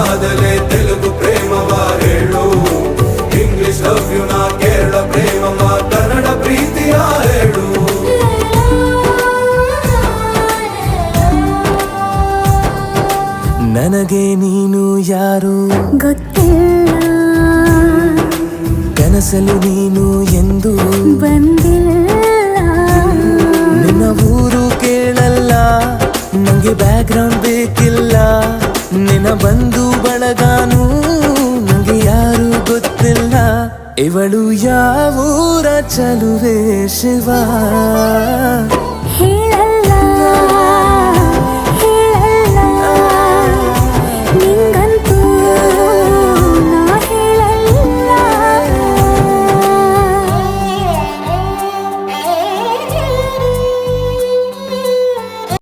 ಆದಲೆ ತೆಲುಗು ಪ್ರೇಮವ ಹೇಳು, English love you ನಾ ಕೇರಳ ಪ್ರೇಮವ ಕನ್ನಡ ಪ್ರೀತಿಯ ಹೇಳು. ನನಗೆ ನೀನು ಯಾರು ಗೊತ್ತಿಲ್ಲ, ಕನಸಲು ನೀನು ಎಂದು ಬಂದಿಲ್ಲ. ನಿನ್ನ ಊರು ಕೇಳಲ್ಲ, ನಂಗೆ ಬ್ಯಾಕ್ ಗ್ರೌಂಡ್ ಬೇಕಿಲ್ಲ. ನಿನ್ನ ಬಂಧು ಬಳಗಾನು ನಂಗೆ ಯಾರು ಗೊತ್ತಿಲ್ಲ. ಇವಳು ಯಾವೂರ ಚಲುವೆ ಶಿವ ಹೇಳ